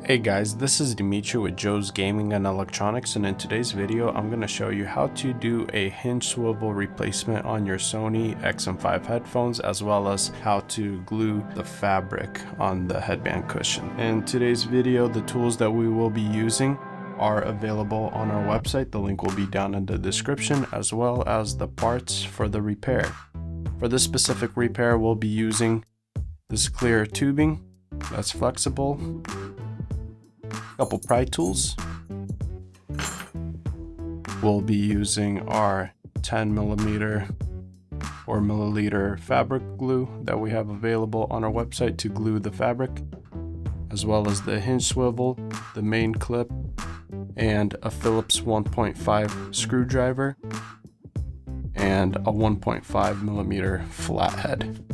Hey guys, this is Dimitri with Joe's Gaming and Electronics, and in today's video I'm going to show you how to do a hinge swivel replacement on your Sony XM5 headphones, as well as how to glue the fabric on the headband cushion. In today's video, the tools that we will be using are available on our website. The link will be down in the description, as well as the parts for the repair. For this specific repair, we'll be using this clear tubing that's flexible, couple pry tools. We'll be using our 10mm or milliliter fabric glue that we have available on our website to glue the fabric, as well as the hinge swivel, the main clip, and a Phillips 1.5 screwdriver and a 1.5mm flathead.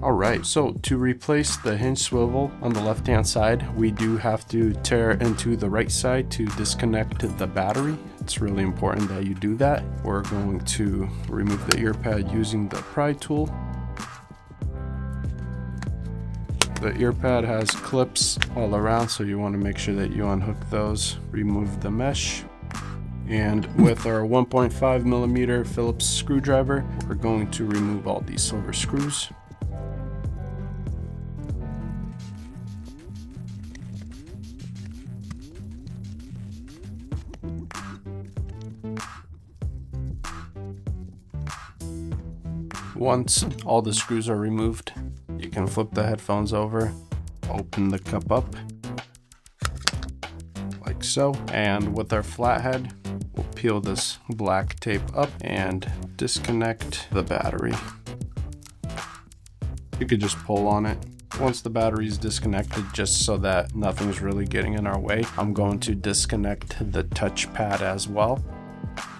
Alright, so to replace the hinge swivel on the left hand side, we do have to tear into the right side to disconnect the battery. It's really important that you do that. We're going to remove the earpad using the pry tool. The earpad has clips all around, so you want to make sure that you unhook those, remove the mesh. And with our 1.5mm Phillips screwdriver, we're going to remove all these silver screws. Once all the screws are removed, you can flip the headphones over, open the cup up, like so, and with our flathead, we'll peel this black tape up and disconnect the battery. You could just pull on it. Once the battery is disconnected, just so that nothing's really getting in our way, I'm going to disconnect the touchpad as well.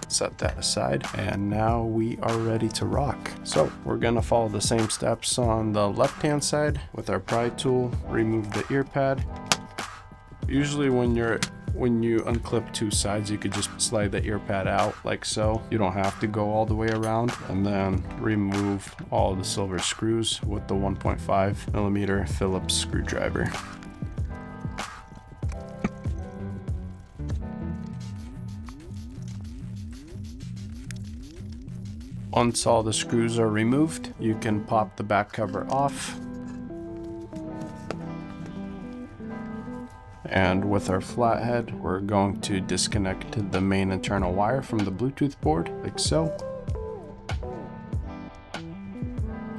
Set that aside, and now we are ready to rock. So we're gonna follow the same steps on the left hand side with our pry tool. Remove the earpad. Usually when you unclip two sides, you could just slide the earpad out like so. You don't have to go all the way around. And then remove all the silver screws with the 1.5mm Phillips screwdriver. Once all the screws are removed, you can pop the back cover off. And with our flathead, we're going to disconnect the main internal wire from the Bluetooth board, like so.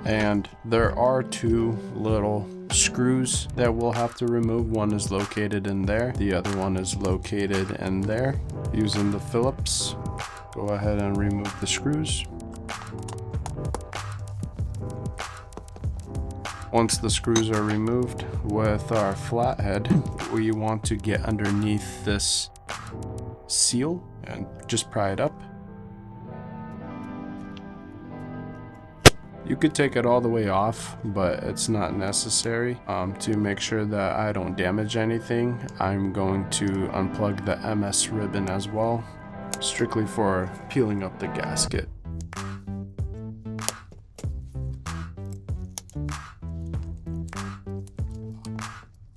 And there are two little screws that we'll have to remove. One is located in there, the other one is located in there. Using the Phillips, go ahead and remove the screws. Once the screws are removed, with our flathead, we want to get underneath this seal and just pry it up. You could take it all the way off, but it's not necessary. To make sure that I don't damage anything, I'm going to unplug the MS ribbon as well, strictly for peeling up the gasket.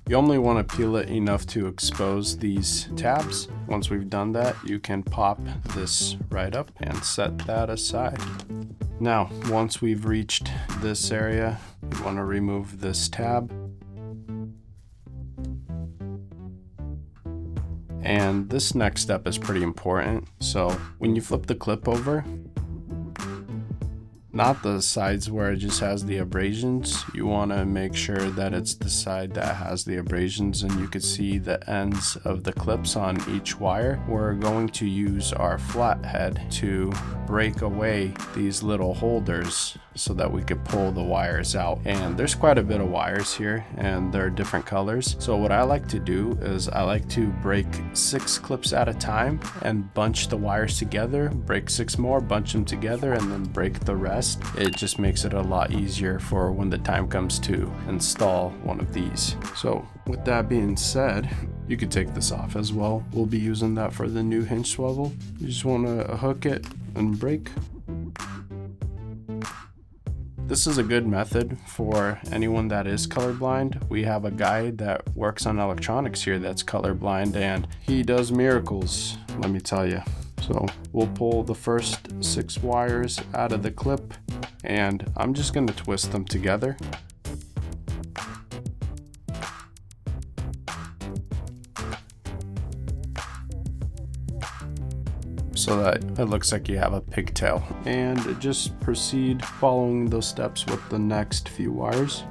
You only want to peel it enough to expose these tabs. Once we've done that, you can pop this right up and set that aside. Now, once we've reached this area, you want to remove this tab. And this next step is pretty important. So when you flip the clip over, not the sides where it just has the abrasions, you want to make sure that it's the side that has the abrasions, and you can see the ends of the clips on each wire. We're going to use our flathead to break away these little holders so that we could pull the wires out. And there's quite a bit of wires here, and they're different colors. So what I like to do is I like to break 6 clips at a time and bunch the wires together, break 6 more, bunch them together, and then break the rest. It just makes it a lot easier for when the time comes to install one of these. So with that being said, you could take this off as well. We'll be using that for the new hinge swivel. You just want to hook it and break. This is a good method for anyone that is colorblind. We have a guy that works on electronics here that's colorblind, and he does miracles, let me tell you. So we'll pull the first 6 wires out of the clip, and I'm just going to twist them together. So that it looks like you have a pigtail, and just proceed following those steps with the next few wires.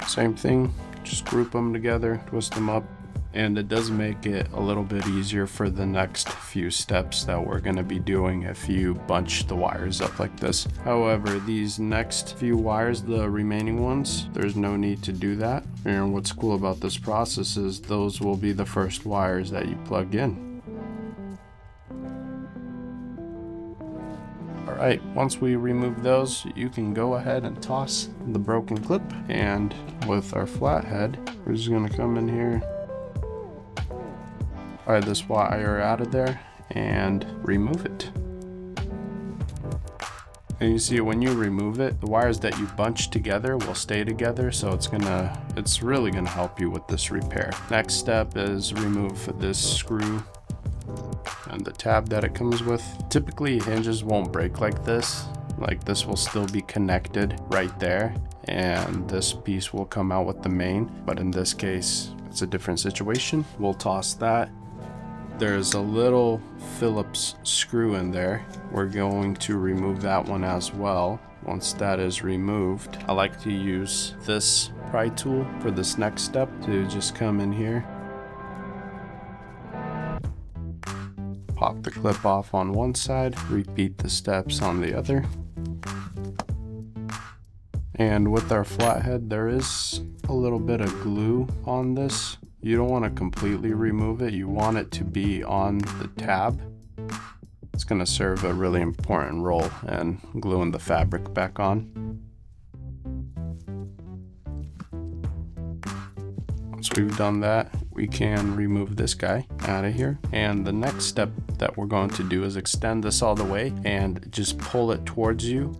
Same thing, just group them together, twist them up, and it does make it a little bit easier for the next few steps that we're going to be doing if you bunch the wires up like this. However, these next few wires, the remaining ones, there's no need to do that. And what's cool about this process is those will be the first wires that you plug in. Alright, once we remove those, you can go ahead and toss the broken clip, and with our flathead, we're just going to come in here, pry this wire out of there, and remove it. And you see, when you remove it, the wires that you bunch together will stay together, so it's really gonna help you with this repair. Next step is remove this screw and the tab that it comes with. Typically hinges won't break like this. Like, this will still be connected right there, and this piece will come out with the main, but in this case it's a different situation. We'll toss that. There's a little Phillips screw in there. We're going to remove that one as well. Once that is removed, I like to use this pry tool for this next step to just come in here, pop the clip off on one side, repeat the steps on the other. And with our flathead, there is a little bit of glue on this. You don't want to completely remove it. You want it to be on the tab. It's going to serve a really important role in gluing the fabric back on. Once we've done that, we can remove this guy out of here. And the next step that we're going to do is extend this all the way and just pull it towards you.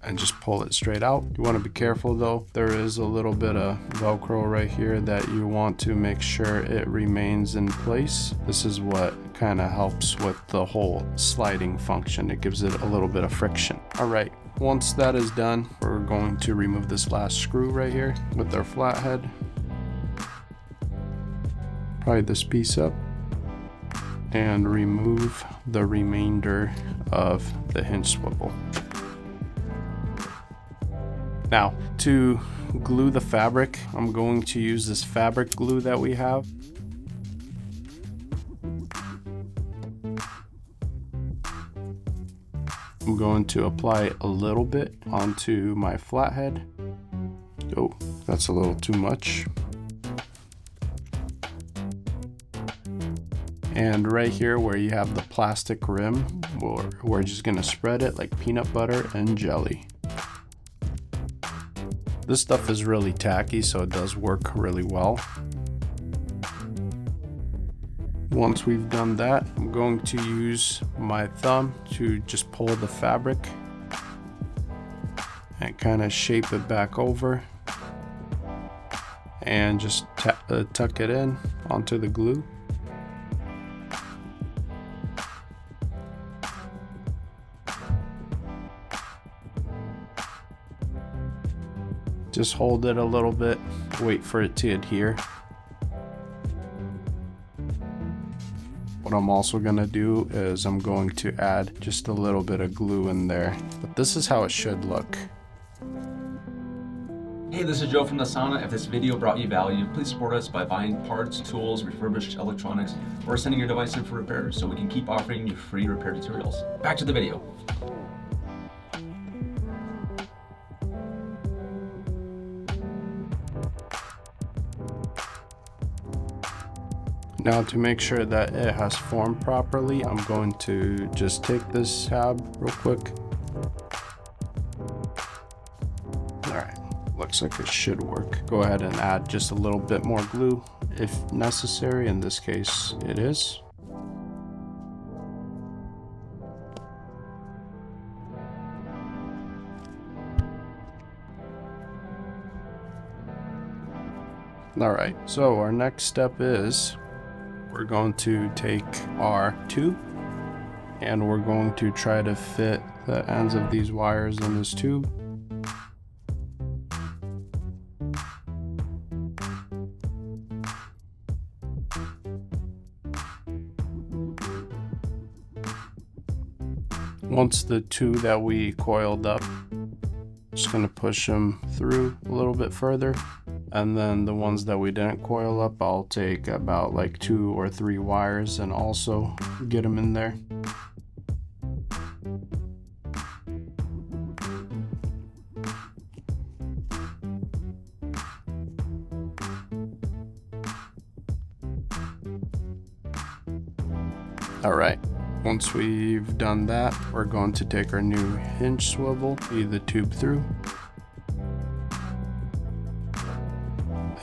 And just pull it straight out. You want to be careful though. There is a little bit of Velcro right here that you want to make sure it remains in place. This is what kind of helps with the whole sliding function. It gives it a little bit of friction. All right, once that is done, we're going to remove this last screw right here with our flathead. Pry this piece up and remove the remainder of the hinge swivel. Now, to glue the fabric, I'm going to use this fabric glue that we have. I'm going to apply a little bit onto my flathead. Oh, that's a little too much. And right here where you have the plastic rim, we're just gonna spread it like peanut butter and jelly. This stuff is really tacky, so it does work really well. Once we've done that, I'm going to use my thumb to just pull the fabric and kind of shape it back over and just tuck it in onto the glue. Just hold it a little bit, wait for it to adhere. What I'm also gonna do is I'm going to add just a little bit of glue in there, but this is how it should look. Hey, this is Joe from the Sauna. If this video brought you value, please support us by buying parts, tools, refurbished electronics, or sending your device in for repair so we can keep offering you free repair tutorials. Back to the video. Now, to make sure that it has formed properly, I'm going to just take this tab real quick. Alright, Looks like it should work. Go ahead and add just a little bit more glue if necessary. In this case, it is. Alright, so our next step is we're going to take our tube and we're going to try to fit the ends of these wires in this tube. Once the two that we coiled up, just going to push them through a little bit further, and then the ones that we didn't coil up, I'll take about like 2 or 3 wires and also get them in there. Alright, once we've done that, we're going to take our new hinge swivel, feed the tube through,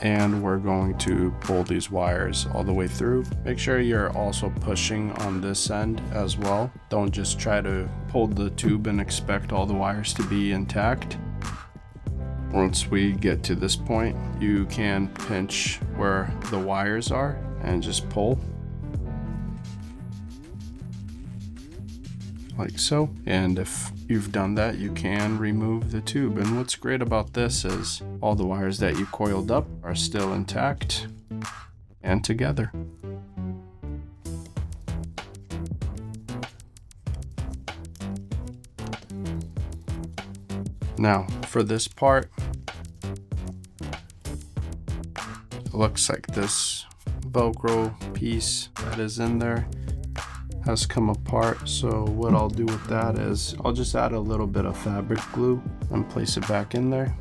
and we're going to pull these wires all the way through. Make sure you're also pushing on this end as well. Don't just try to pull the tube and expect all the wires to be intact. Once we get to this point, you can pinch where the wires are and just pull. Like so. And if you've done that, you can remove the tube. And what's great about this is all the wires that you coiled up are still intact and together. Now for this part, it looks like this Velcro piece that is in there has come apart. So what I'll do with that is I'll just add a little bit of fabric glue and place it back in there.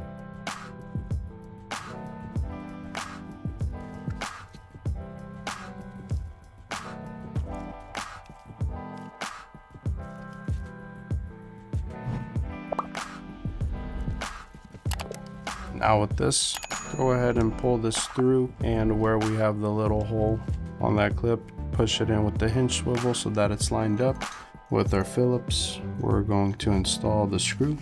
Now with this, go ahead and pull this through, and where we have the little hole on that clip, push it in with the hinge swivel so that it's lined up. With our Phillips, we're going to install the screw.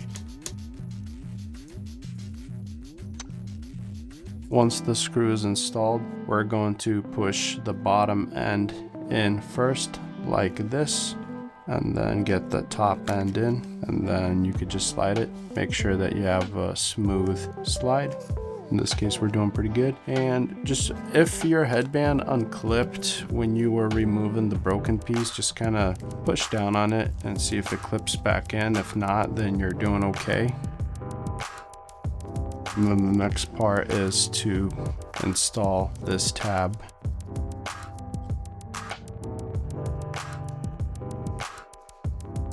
Once the screw is installed, we're going to push the bottom end in first, like this, and then get the top end in, and then you could just slide it. Make sure that you have a smooth slide. In this case, we're doing pretty good. And just if your headband unclipped when you were removing the broken piece, just kind of push down on it and see if it clips back in. If not, then you're doing okay. And then the next part is to install this tab.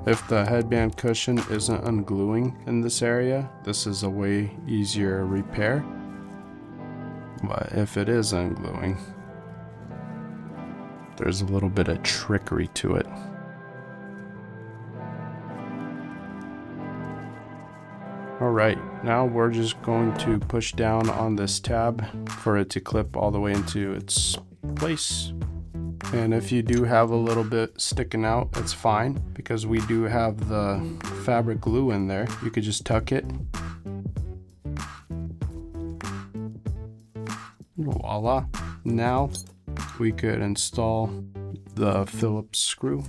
If the headband cushion isn't ungluing in this area, this is a way easier repair. But if it is ungluing, there's a little bit of trickery to it. Alright, now we're just going to push down on this tab for it to clip all the way into its place. And if you do have a little bit sticking out, it's fine, because we do have the fabric glue in there. You could just tuck it. Voila. Now we could install the Phillips screw.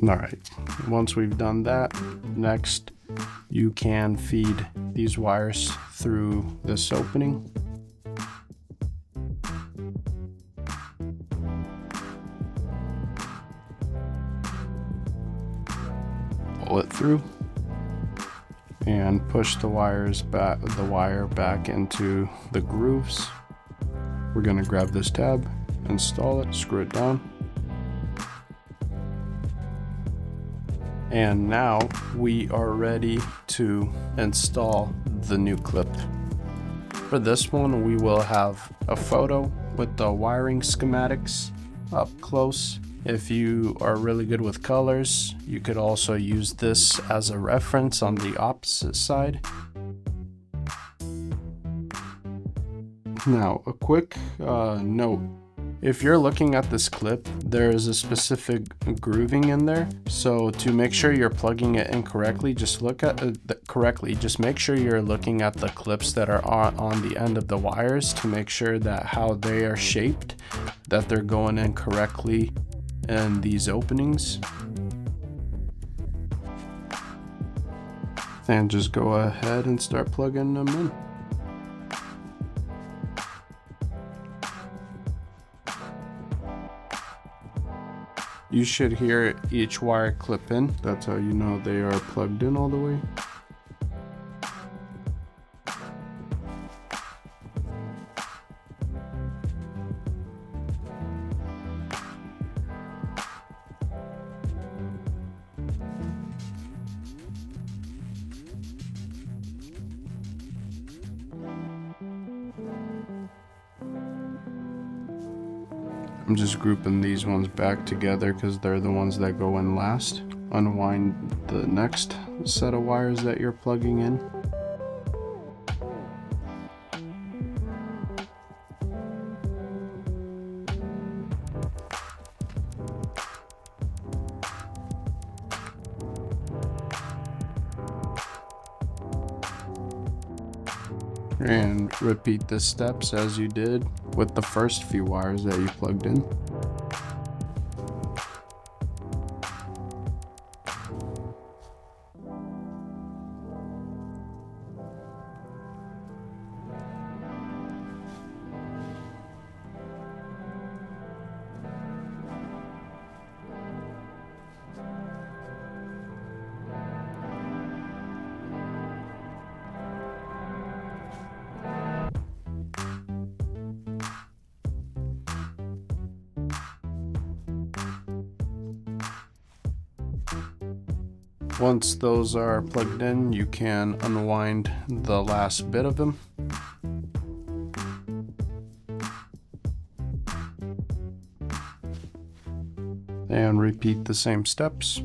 Alright, once we've done that, next you can feed these wires through this opening. Pull it through and push the wire back into the grooves. We're going to grab this tab, install it, screw it down. And now we are ready to install the new clip. For this one, we will have a photo with the wiring schematics up close, If you are really good with colors, you could also use this as a reference on the opposite side. Now, a quick note. If you're looking at this clip, there is a specific grooving in there. So to make sure you're plugging it in correctly, just look at just make sure you're looking at the clips that are on the end of the wires to make sure that how they are shaped, that they're going in correctly in these openings. And just go ahead and start plugging them in. You should hear each wire clip in. That's how you know they are plugged in all the way. I'm just grouping these ones back together because they're the ones that go in last. Unwind the next set of wires that you're plugging in. And repeat the steps as you did with the first few wires that you plugged in. Once those are plugged in, you can unwind the last bit of them. And repeat the same steps.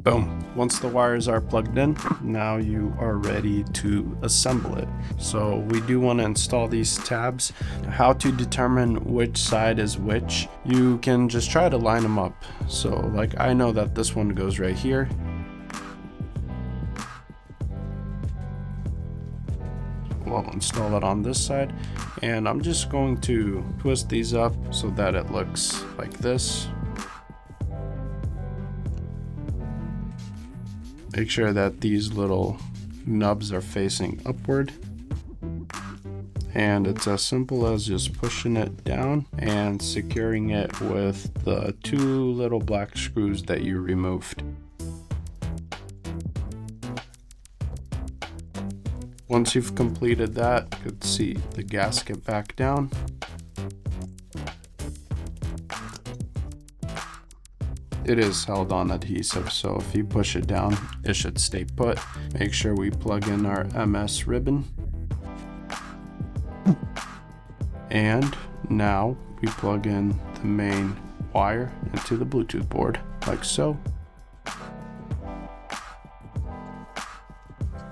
Boom. Once the wires are plugged in, now you are ready to assemble it. So we do want to install these tabs. How to determine which side is which, you can just try to line them up. So like I know that this one goes right here. We'll install it on this side, and I'm just going to twist these up so that it looks like this. Make sure that these little nubs are facing upward. And it's as simple as just pushing it down and securing it with the two little black screws that you removed. Once you've completed that, you can see the gasket back down. It is held on adhesive, so if you push it down, it should stay put. Make sure we plug in our MS ribbon. And now we plug in the main wire into the Bluetooth board, like so.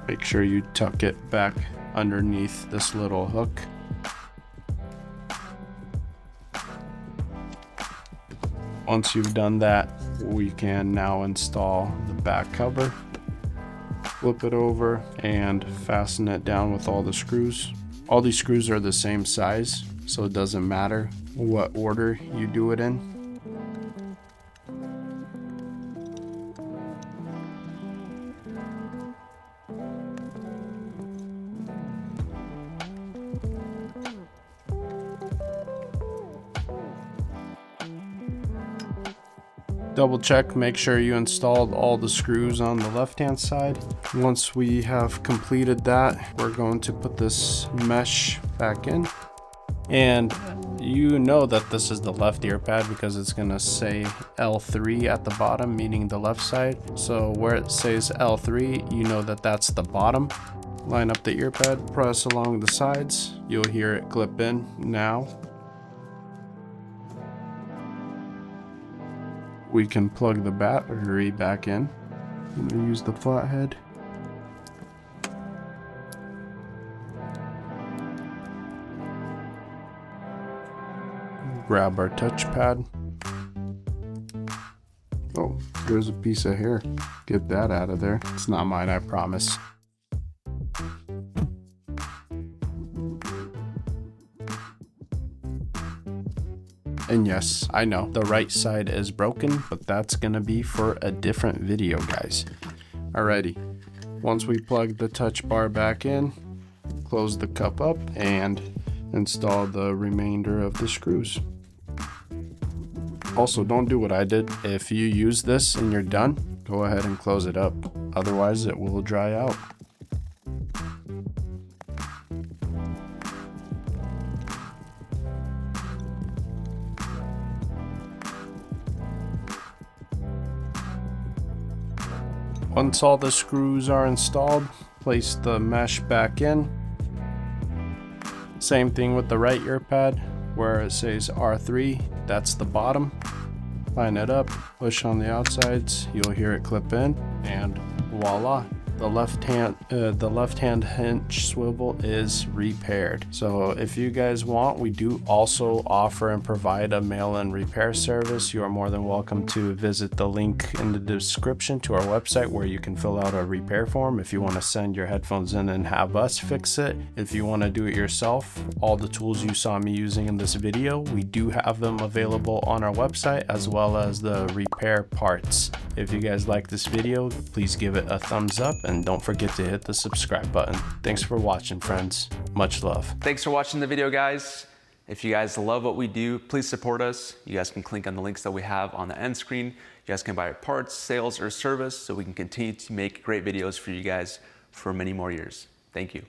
Make sure you tuck it back underneath this little hook. Once you've done that, we can now install the back cover. Flip it over and fasten it down with all the screws. All these screws are the same size, so it doesn't matter what order you do it in. Double check, make sure you installed all the screws on the left hand side. Once we have completed that, we're going to put this mesh back in, and You know that this is the left ear pad because it's gonna say L3 at the bottom, meaning the left side. So where it says L3, you know that that's the bottom. Line up the ear pad, press along the sides. You'll hear it clip in now. We can plug the battery back in. I'm gonna use the flathead. Grab our touchpad. Oh, there's a piece of hair. Get that out of there. It's not mine, I promise. And yes, I know the right side is broken, but that's gonna be for a different video, guys. Alrighty, once we plug the touch bar back in, close the cup up and install the remainder of the screws. Also, don't do what I did. If you use this and you're done, go ahead and close it up. Otherwise, it will dry out. Once all the screws are installed, place the mesh back in. Same thing with the right ear pad, where it says R3, that's the bottom. Line it up, push on the outsides, you'll hear it clip in, and voila. The left hand hinge swivel is repaired. So if you guys want, we do also offer and provide a mail-in repair service. You are more than welcome to visit the link in the description to our website where you can fill out a repair form if you want to send your headphones in and have us fix it. If you want to do it yourself, all the tools you saw me using in this video, we do have them available on our website, as well as the repair parts. If you guys like this video, please give it a thumbs up and don't forget to hit the subscribe button. Thanks for watching, friends. Much love. Thanks for watching the video, guys. If you guys love what we do, please support us. You guys can click on the links that we have on the end screen. You guys can buy our parts, sales, or service so we can continue to make great videos for you guys for many more years. Thank you.